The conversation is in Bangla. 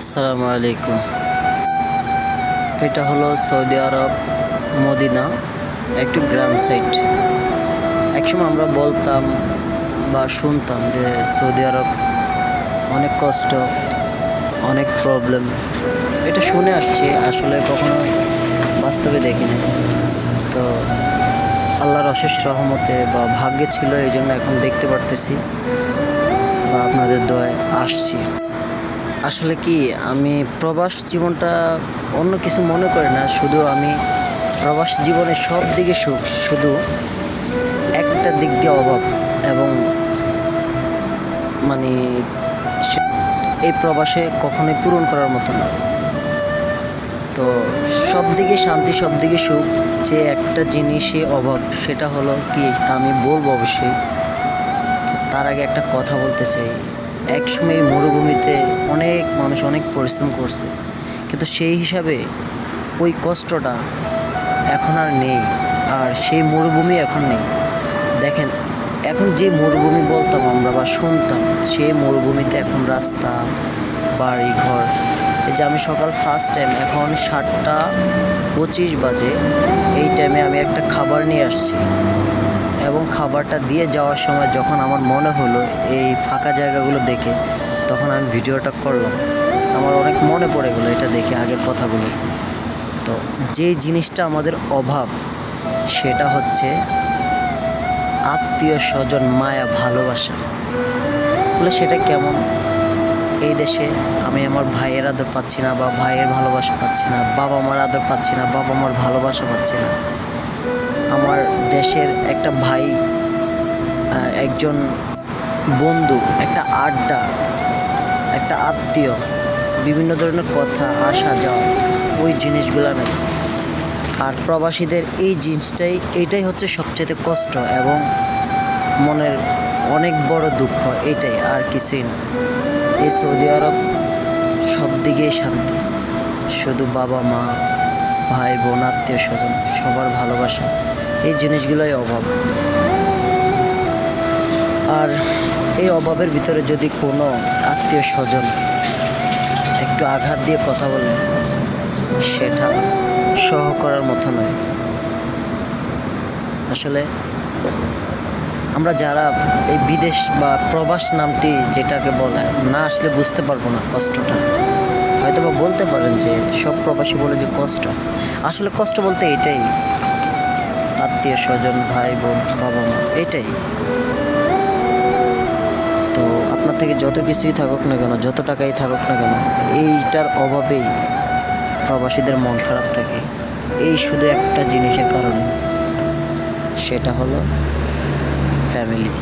আসসালামু আলাইকুম। এটা হলো সৌদি আরব মদিনা, একটু গ্রাম সাইড। একসময় আমরা বলতাম বা শুনতাম যে সৌদি আরব অনেক কষ্ট, অনেক প্রবলেম, এটা শুনে আসছি, আসলে কখনো বাস্তবে দেখিনি। তো আল্লাহর অশেষ রহমতে বা ভাগ্যে ছিল, এই জন্য এখন দেখতে পারতেছি বা আপনাদের দোয়ায় আসছি। আসলে কি, আমি প্রবাস জীবনটা অন্য কিছু মনে করি না, শুধু আমি প্রবাস জীবনের সব দিকে সুখ, শুধু একটা দিক দিয়ে অভাব। এবং মানে এই প্রবাসে কখনোই পূরণ করার মতো না। তো সব দিকে শান্তি, সব দিকে সুখ, যে একটা জিনিসে অভাব, সেটা হলো কি, তা আমি বলবো অবশ্যই। তার আগে একটা কথা বলতে চাই। একসময় এই মরুভূমিতে অনেক মানুষ অনেক পরিশ্রম করছে, কিন্তু সেই হিসাবে ওই কষ্টটা এখন আর নেই, আর সেই মরুভূমি এখন নেই। দেখেন, এখন যে মরুভূমি বলতাম আমরা বা শুনতাম, সেই মরুভূমিতে এখন রাস্তা, বাড়ি ঘর। এই যে আমি সকাল ফার্স্ট টাইম, এখন 7টা 25 বাজে, এই টাইমে আমি একটা খাবার নিয়ে আসছি, এবং খাবারটা দিয়ে যাওয়ার সময় যখন আমার মনে হলো এই ফাঁকা জায়গাগুলো দেখে, তখন আমি ভিডিওটা করলাম। আমার অনেক মনে পড়ে গেলো এটা দেখে, আগের কথাগুলো। তো যে জিনিসটা আমাদের অভাব, সেটা হচ্ছে আত্মীয় স্বজন, মায়া, ভালোবাসা। বলে সেটা কেমন? এই দেশে আমি আমার ভাইয়ের আদর পাচ্ছি না, বা ভাইয়ের ভালোবাসা পাচ্ছি না, বাবা মার আদর পাচ্ছি না, বাবা মার ভালোবাসা পাচ্ছি না। আমার দেশের একটা ভাই, একজন বন্ধু, একটা আড্ডা, একটা আত্মীয়, বিভিন্ন ধরনের কথা, আসা যাওয়া, ওই জিনিসগুলো নেই। আর প্রবাসীদের এই জিনিসটাই, এইটাই হচ্ছে সবচেয়ে কষ্ট এবং মনের অনেক বড় দুঃখ, এটাই, আর কিছুই না। এই সৌদি আরব সব দিকেই শান্তি, শুধু বাবা মা, ভাই বোন, আত্মীয় স্বজন, সবার ভালোবাসা, এই জিনিসগুলোই অভাব। আর এই অভাবের ভিতরে যদি কোনো আত্মীয় স্বজন একটু আঘাত দিয়ে কথা বলে, সেটা সহ করার মতো নয়। আসলে আমরা যারা এই বিদেশ বা প্রবাস নামটি যেটাকে বলে, না আসলে বুঝতে পারবো না কষ্টটা। হয়তো বা বলতে পারেন যে সব প্রবাসী বলে যে কষ্ট, আসলে কষ্ট বলতে এটাই, আত্মীয় স্বজন, ভাই বোন, বাবা মা, এটাই। তো আপনার থেকে যত কিছুই থাকুক না কেন, যত টাকাই থাকুক না কেন, এইটার অভাবেই প্রবাসীদের মন খারাপ থাকে, এই শুধু একটা জিনিসের কারণে, সেটা হলো ফ্যামিলি।